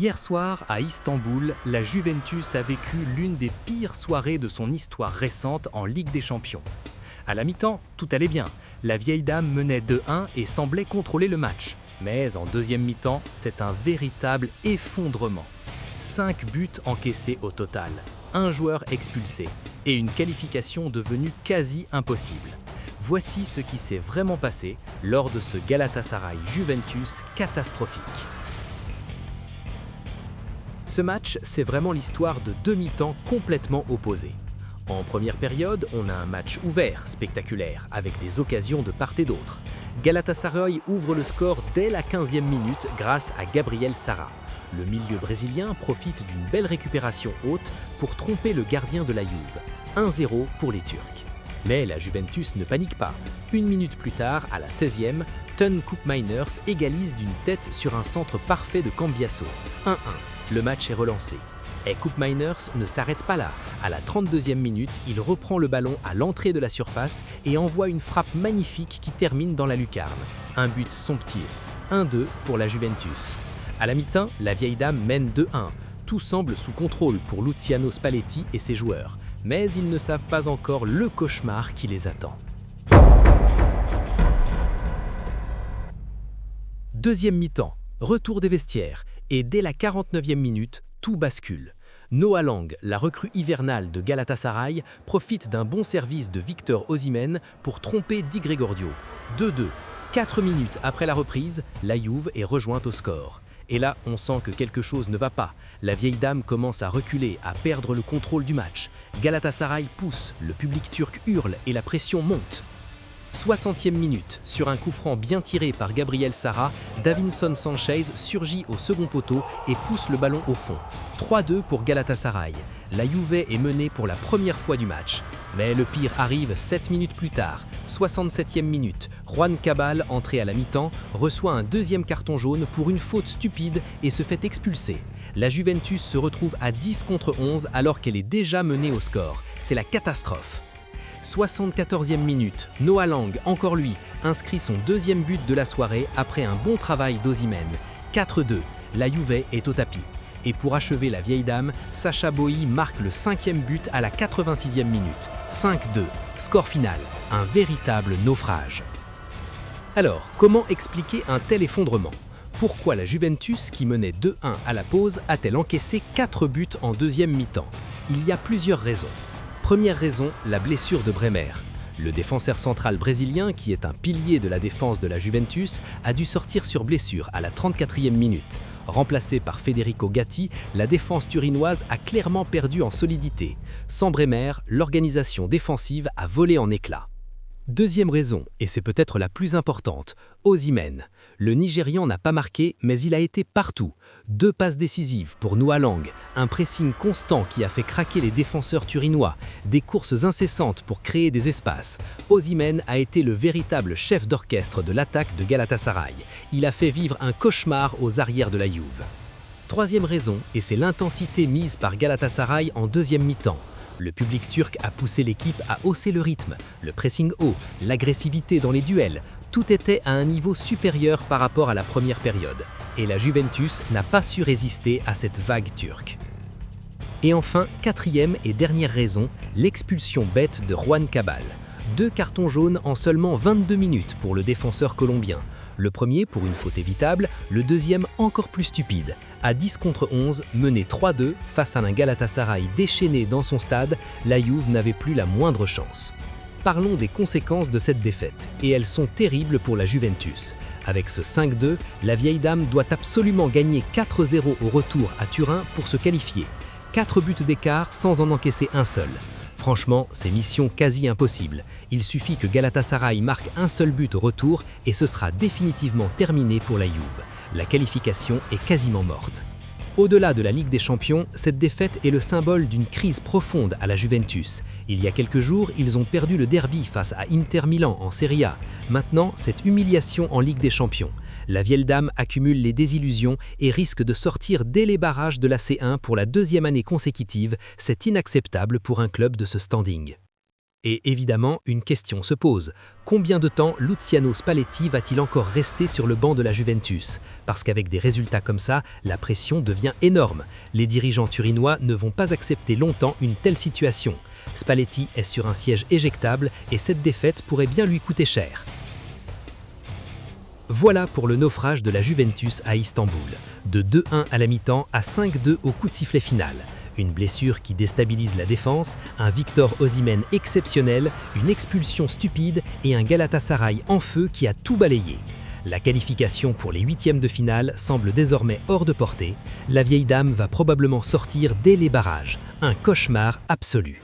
Hier soir, à Istanbul, la Juventus a vécu l'une des pires soirées de son histoire récente en Ligue des Champions. À la mi-temps, tout allait bien. La vieille dame menait 2-1 et semblait contrôler le match. Mais en deuxième mi-temps, c'est un véritable effondrement. 5 buts encaissés au total, un joueur expulsé et une qualification devenue quasi impossible. Voici ce qui s'est vraiment passé lors de ce Galatasaray-Juventus catastrophique. Ce match, c'est vraiment l'histoire de deux mi-temps complètement opposés. En première période, on a un match ouvert, spectaculaire, avec des occasions de part et d'autre. Galatasaray ouvre le score dès la 15e minute grâce à Gabriel Sara. Le milieu brésilien profite d'une belle récupération haute pour tromper le gardien de la Juve. 1-0 pour les Turcs. Mais la Juventus ne panique pas. Une minute plus tard, à la 16e, Ton Koopmeiners égalise d'une tête sur un centre parfait de Cambiasso. 1-1. Le match est relancé. Et Koopmeiners ne s'arrête pas là. À la 32e minute, il reprend le ballon à l'entrée de la surface et envoie une frappe magnifique qui termine dans la lucarne. Un but somptueux. 1-2 pour la Juventus. À la mi-temps, la vieille dame mène 2-1. Tout semble sous contrôle pour Luciano Spalletti et ses joueurs. Mais ils ne savent pas encore le cauchemar qui les attend. Deuxième mi-temps, retour des vestiaires. Et dès la 49e minute, tout bascule. Noah Lang, la recrue hivernale de Galatasaray, profite d'un bon service de Victor Osimhen pour tromper Di Gregorio. 2-2. 4 minutes après la reprise, la Juve est rejointe au score. Et là, on sent que quelque chose ne va pas. La vieille dame commence à reculer, à perdre le contrôle du match. Galatasaray pousse, le public turc hurle et la pression monte. 60e minute, sur un coup franc bien tiré par Gabriel Sara, Davinson Sanchez surgit au second poteau et pousse le ballon au fond. 3-2 pour Galatasaray. La Juve est menée pour la première fois du match. Mais le pire arrive 7 minutes plus tard. 67e minute, Juan Cabal, entré à la mi-temps, reçoit un deuxième carton jaune pour une faute stupide et se fait expulser. La Juventus se retrouve à 10 contre 11 alors qu'elle est déjà menée au score. C'est la catastrophe. 74e minute, Noah Lang, encore lui, inscrit son deuxième but de la soirée après un bon travail d'Osimhen. 4-2, la Juve est au tapis. Et pour achever la vieille dame, Sacha Boey marque le 5e but à la 86e minute. 5-2, score final, un véritable naufrage. Alors, comment expliquer un tel effondrement ? Pourquoi la Juventus, qui menait 2-1 à la pause, a-t-elle encaissé 4 buts en deuxième mi-temps ? Il y a plusieurs raisons. Première raison, la blessure de Bremer. Le défenseur central brésilien, qui est un pilier de la défense de la Juventus, a dû sortir sur blessure à la 34e minute. Remplacé par Federico Gatti, la défense turinoise a clairement perdu en solidité. Sans Bremer, l'organisation défensive a volé en éclats. Deuxième raison, et c'est peut-être la plus importante, Osimhen. Le Nigérian n'a pas marqué, mais il a été partout. 2 passes décisives pour Noah Lang, un pressing constant qui a fait craquer les défenseurs turinois, des courses incessantes pour créer des espaces. Osimhen a été le véritable chef d'orchestre de l'attaque de Galatasaray. Il a fait vivre un cauchemar aux arrières de la Juve. Troisième raison, et c'est l'intensité mise par Galatasaray en deuxième mi-temps. Le public turc a poussé l'équipe à hausser le rythme, le pressing haut, l'agressivité dans les duels. Tout était à un niveau supérieur par rapport à la première période. Et la Juventus n'a pas su résister à cette vague turque. Et enfin, quatrième et dernière raison, l'expulsion bête de Juan Cabal. 2 cartons jaunes en seulement 22 minutes pour le défenseur colombien. Le premier pour une faute évitable, le deuxième encore plus stupide. À 10 contre 11, mené 3-2 face à un Galatasaray déchaîné dans son stade, la Juve n'avait plus la moindre chance. Parlons des conséquences de cette défaite, et elles sont terribles pour la Juventus. Avec ce 5-2, la vieille dame doit absolument gagner 4-0 au retour à Turin pour se qualifier. 4 buts d'écart sans en encaisser un seul. Franchement, c'est mission quasi impossible. Il suffit que Galatasaray marque un seul but au retour et ce sera définitivement terminé pour la Juve. La qualification est quasiment morte. Au-delà de la Ligue des Champions, cette défaite est le symbole d'une crise profonde à la Juventus. Il y a quelques jours, ils ont perdu le derby face à Inter Milan en Serie A. Maintenant, cette humiliation en Ligue des Champions. La vieille dame accumule les désillusions et risque de sortir dès les barrages de la C1 pour la 2e année consécutive. C'est inacceptable pour un club de ce standing. Et évidemment, une question se pose. Combien de temps Luciano Spalletti va-t-il encore rester sur le banc de la Juventus? Parce qu'avec des résultats comme ça, la pression devient énorme. Les dirigeants turinois ne vont pas accepter longtemps une telle situation. Spalletti est sur un siège éjectable et cette défaite pourrait bien lui coûter cher. Voilà pour le naufrage de la Juventus à Istanbul. De 2-1 à la mi-temps à 5-2 au coup de sifflet final. Une blessure qui déstabilise la défense, un Victor Osimhen exceptionnel, une expulsion stupide et un Galatasaray en feu qui a tout balayé. La qualification pour les huitièmes de finale semble désormais hors de portée. La vieille dame va probablement sortir dès les barrages. Un cauchemar absolu.